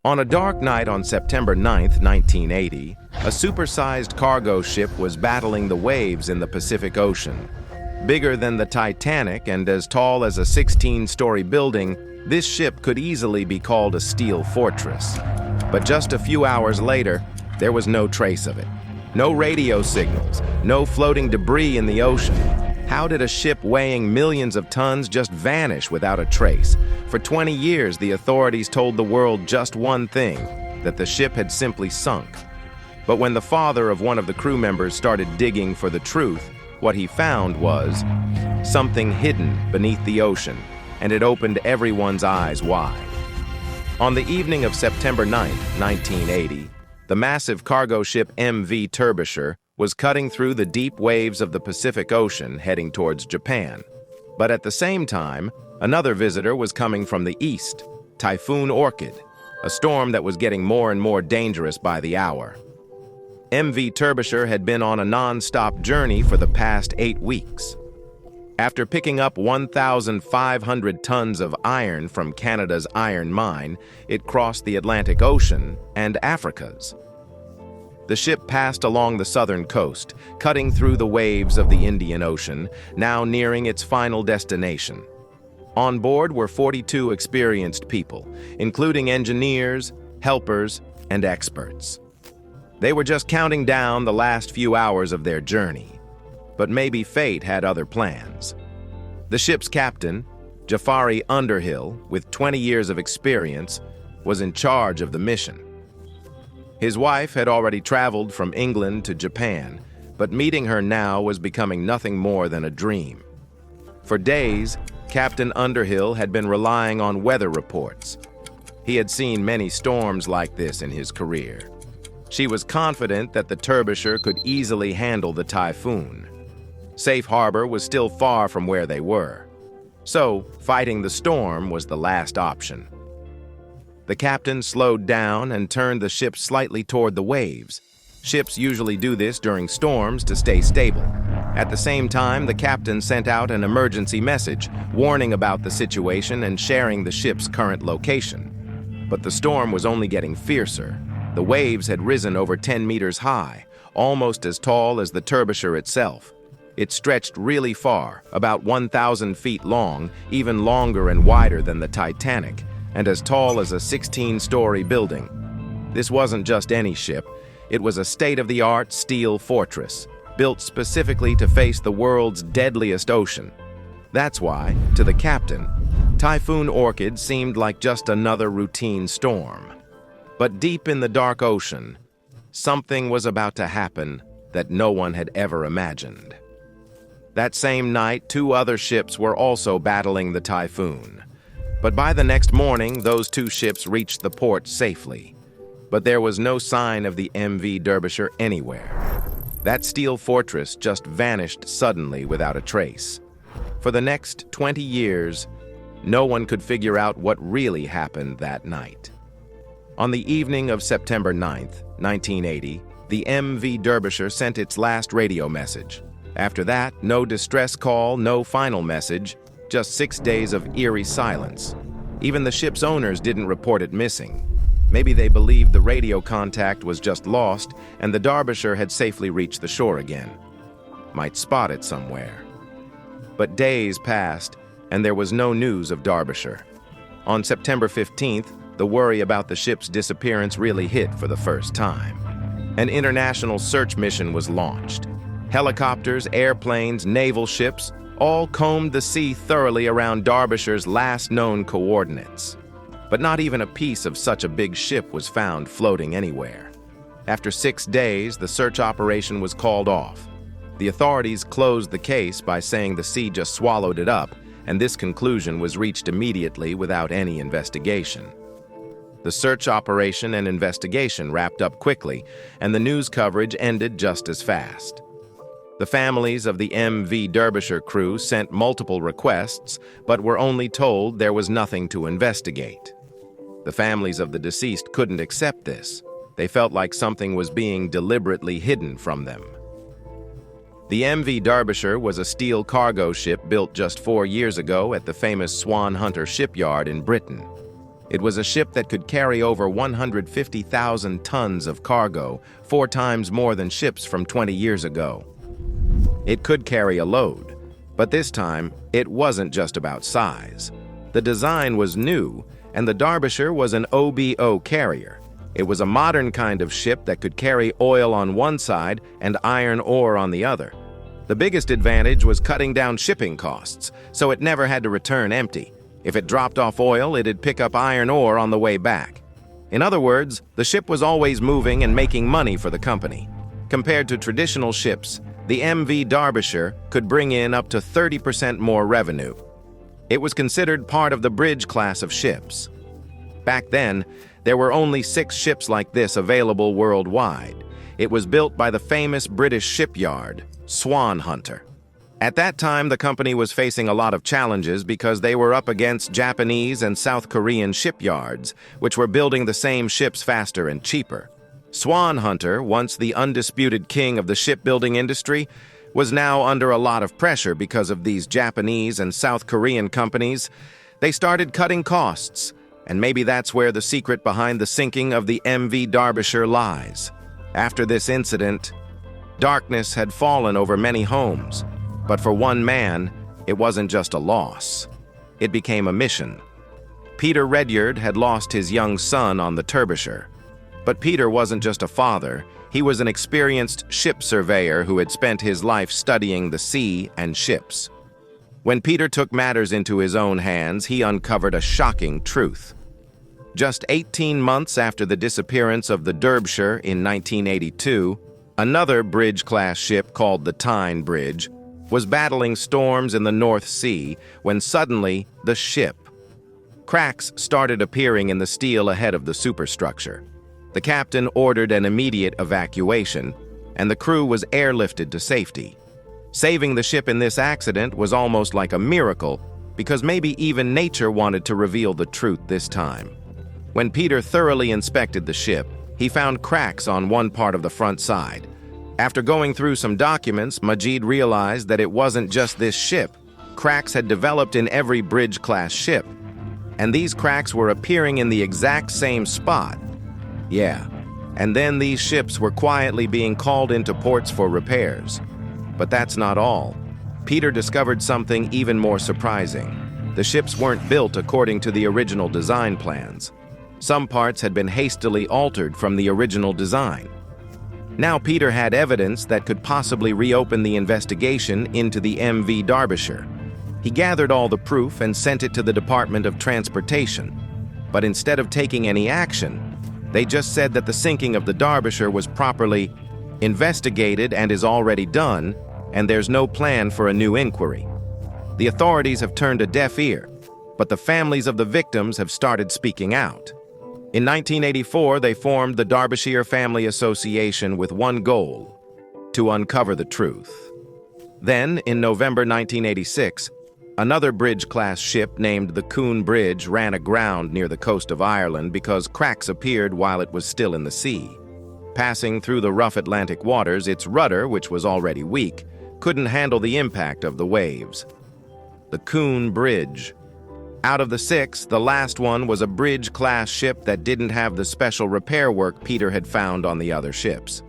On a dark night on September 9, 1980, a supersized cargo ship was battling the waves in the Pacific Ocean. Bigger than the Titanic and as tall as a 16-story building, this ship could easily be called a steel fortress. But just a few hours later, there was no trace of it. No radio signals, no floating debris in the ocean. How did a ship weighing millions of tons just vanish without a trace? For 20 years, the authorities told the world just one thing, that the ship had simply sunk. But when the father of one of the crew members started digging for the truth, what he found was something hidden beneath the ocean, and it opened everyone's eyes wide. On the evening of September 9, 1980, the massive cargo ship MV Derbyshire was cutting through the deep waves of the Pacific Ocean heading towards Japan. But at the same time, another visitor was coming from the east, Typhoon Orchid, a storm that was getting more and more dangerous by the hour. MV Derbyshire had been on a non-stop journey for the past 8 weeks. After picking up 1,500 tons of iron from Canada's iron mine, it crossed the Atlantic Ocean and Africa's. The ship passed along the southern coast, cutting through the waves of the Indian Ocean, now nearing its final destination. On board were 42 experienced people, including engineers, helpers, and experts. They were just counting down the last few hours of their journey. But maybe fate had other plans. The ship's captain, Jafari Underhill, with 20 years of experience, was in charge of the mission. His wife had already traveled from England to Japan, but meeting her now was becoming nothing more than a dream. For days, Captain Underhill had been relying on weather reports. He had seen many storms like this in his career. She was confident that the Derbyshire could easily handle the typhoon. Safe harbor was still far from where they were, so fighting the storm was the last option. The captain slowed down and turned the ship slightly toward the waves. Ships usually do this during storms to stay stable. At the same time, the captain sent out an emergency message, warning about the situation and sharing the ship's current location. But the storm was only getting fiercer. The waves had risen over 10 meters high, almost as tall as the Derbyshire itself. It stretched really far, about 1,000 feet long, even longer and wider than the Titanic, and as tall as a 16-story building. This wasn't just any ship. It was a state-of-the-art steel fortress, built specifically to face the world's deadliest ocean. That's why, to the captain, Typhoon Orchid seemed like just another routine storm. But deep in the dark ocean, something was about to happen that no one had ever imagined. That same night, 2 other ships were also battling the typhoon. But by the next morning, those 2 ships reached the port safely. But there was no sign of the MV Derbyshire anywhere. That steel fortress just vanished suddenly without a trace. For the next 20 years, no one could figure out what really happened that night. On the evening of September 9, 1980, the MV Derbyshire sent its last radio message. After that, no distress call, no final message, just 6 days of eerie silence. Even the ship's owners didn't report it missing. Maybe they believed the radio contact was just lost and the Derbyshire had safely reached the shore again. Might spot it somewhere. But days passed and there was no news of Derbyshire. On September 15th, the worry about the ship's disappearance really hit for the first time. An international search mission was launched. Helicopters, airplanes, naval ships all combed the sea thoroughly around Derbyshire's last known coordinates. But not even a piece of such a big ship was found floating anywhere. After 6 days, the search operation was called off. The authorities closed the case by saying the sea just swallowed it up, and this conclusion was reached immediately without any investigation. The search operation and investigation wrapped up quickly, and the news coverage ended just as fast. The families of the MV Derbyshire crew sent multiple requests, but were only told there was nothing to investigate. The families of the deceased couldn't accept this. They felt like something was being deliberately hidden from them. The MV Derbyshire was a steel cargo ship built just 4 years ago at the famous Swan Hunter shipyard in Britain. It was a ship that could carry over 150,000 tons of cargo, 4 times more than ships from 20 years ago. It could carry a load, but this time, it wasn't just about size. The design was new, and the Derbyshire was an OBO carrier. It was a modern kind of ship that could carry oil on one side and iron ore on the other. The biggest advantage was cutting down shipping costs, so it never had to return empty. If it dropped off oil, it'd pick up iron ore on the way back. In other words, the ship was always moving and making money for the company. Compared to traditional ships, the MV Derbyshire could bring in up to 30% more revenue. It was considered part of the bridge class of ships. Back then, there were only 6 ships like this available worldwide. It was built by the famous British shipyard, Swan Hunter. At that time, the company was facing a lot of challenges because they were up against Japanese and South Korean shipyards, which were building the same ships faster and cheaper. Swan Hunter, once the undisputed king of the shipbuilding industry, was now under a lot of pressure because of these Japanese and South Korean companies. They started cutting costs, and maybe that's where the secret behind the sinking of the MV Derbyshire lies. After this incident, darkness had fallen over many homes. But for one man, it wasn't just a loss. It became a mission. Peter Redyard had lost his young son on the Derbyshire. But Peter wasn't just a father, he was an experienced ship surveyor who had spent his life studying the sea and ships. When Peter took matters into his own hands, he uncovered a shocking truth. Just 18 months after the disappearance of the Derbyshire in 1982, another bridge-class ship called the Tyne Bridge was battling storms in the North Sea when suddenly the ship. Cracks started appearing in the steel ahead of the superstructure. The captain ordered an immediate evacuation, and the crew was airlifted to safety. Saving the ship in this accident was almost like a miracle, because maybe even nature wanted to reveal the truth this time. When Peter thoroughly inspected the ship, he found cracks on one part of the front side. After going through some documents, Majid realized that it wasn't just this ship. Cracks had developed in every bridge-class ship, and these cracks were appearing in the exact same spot. Yeah, and then these ships were quietly being called into ports for repairs. But that's not all. Peter discovered something even more surprising. The ships weren't built according to the original design plans. Some parts had been hastily altered from the original design. Now Peter had evidence that could possibly reopen the investigation into the MV Derbyshire. He gathered all the proof and sent it to the Department of Transportation. But instead of taking any action, they just said that the sinking of the Derbyshire was properly investigated and is already done, and there's no plan for a new inquiry. The authorities have turned a deaf ear, but the families of the victims have started speaking out. In 1984, they formed the Derbyshire Family Association with one goal: to uncover the truth. Then, in November 1986, another bridge-class ship named the Coon Bridge ran aground near the coast of Ireland because cracks appeared while it was still in the sea. Passing through the rough Atlantic waters, its rudder, which was already weak, couldn't handle the impact of the waves. The Coon Bridge. Out of the 6, the last one was a bridge-class ship that didn't have the special repair work Peter had found on the other ships.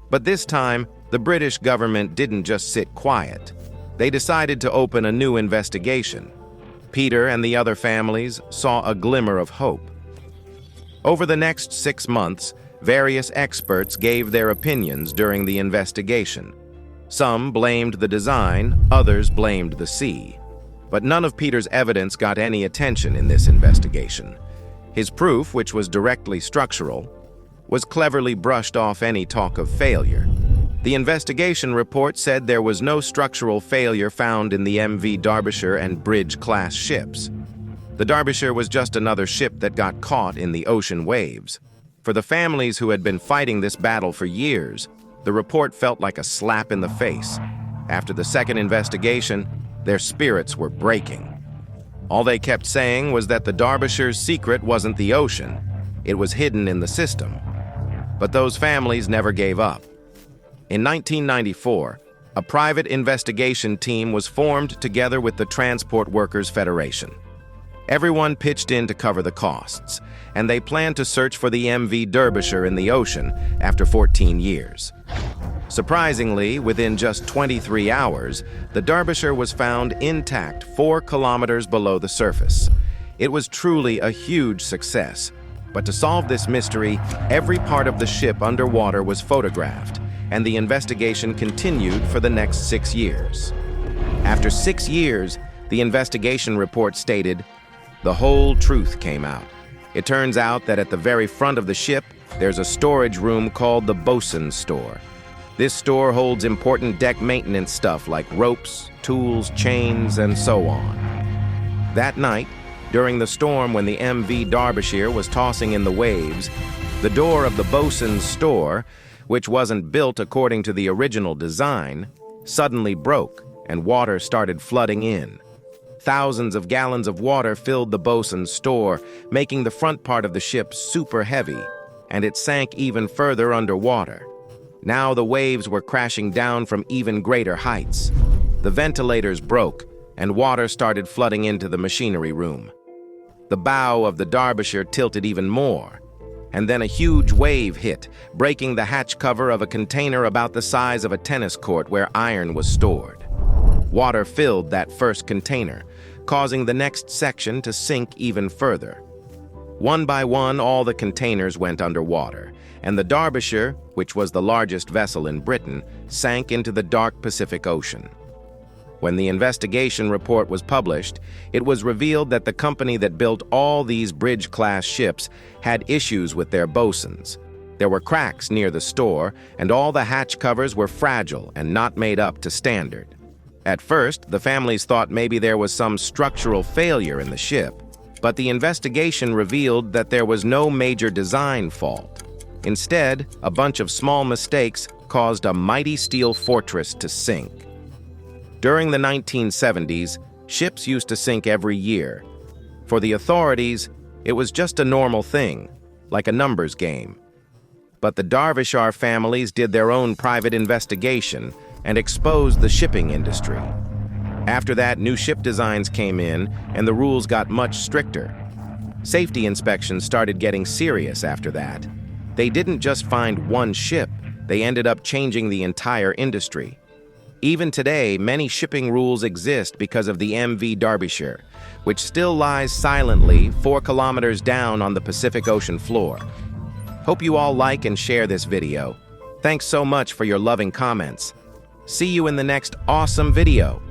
But this time, the British government didn't just sit quiet. They decided to open a new investigation. Peter and the other families saw a glimmer of hope. Over the next 6 months, various experts gave their opinions during the investigation. Some blamed the design, others blamed the sea. But none of Peter's evidence got any attention in this investigation. His proof, which was directly structural, was cleverly brushed off any talk of failure. The investigation report said there was no structural failure found in the MV Derbyshire and bridge-class ships. The Derbyshire was just another ship that got caught in the ocean waves. For the families who had been fighting this battle for years, the report felt like a slap in the face. After the second investigation, their spirits were breaking. All they kept saying was that the Derbyshire's secret wasn't the ocean, it was hidden in the system. But those families never gave up. In 1994, a private investigation team was formed together with the Transport Workers Federation. Everyone pitched in to cover the costs, and they planned to search for the MV Derbyshire in the ocean after 14 years. Surprisingly, within just 23 hours, the Derbyshire was found intact 4 kilometers below the surface. It was truly a huge success, but to solve this mystery, every part of the ship underwater was photographed, and the investigation continued for the next 6 years. After 6 years, the investigation report stated, "The whole truth came out. It turns out that at the very front of the ship, there's a storage room called the bosun's store. This store holds important deck maintenance stuff like ropes, tools, chains, and so on." That night, during the storm when the MV Derbyshire was tossing in the waves, the door of the bosun's store, which wasn't built according to the original design, suddenly broke and water started flooding in. Thousands of gallons of water filled the bosun's store, making the front part of the ship super heavy, and it sank even further underwater. Now the waves were crashing down from even greater heights. The ventilators broke, and water started flooding into the machinery room. The bow of the Derbyshire tilted even more, and then a huge wave hit, breaking the hatch cover of a container about the size of a tennis court where iron was stored. Water filled that first container, causing the next section to sink even further. One by one, all the containers went underwater, and the Derbyshire, which was the largest vessel in Britain, sank into the dark Pacific Ocean. When the investigation report was published, it was revealed that the company that built all these bridge-class ships had issues with their bosuns. There were cracks near the store, and all the hatch covers were fragile and not made up to standard. At first, the families thought maybe there was some structural failure in the ship, but the investigation revealed that there was no major design fault. Instead, a bunch of small mistakes caused a mighty steel fortress to sink. During the 1970s, ships used to sink every year. For the authorities, it was just a normal thing, like a numbers game. But the Derbyshire families did their own private investigation and exposed the shipping industry. After that, new ship designs came in, and the rules got much stricter. Safety inspections started getting serious after that. They didn't just find one ship, they ended up changing the entire industry. Even today, many shipping rules exist because of the MV Derbyshire, which still lies silently 4 kilometers down on the Pacific Ocean floor. Hope you all like and share this video. Thanks so much for your loving comments. See you in the next awesome video.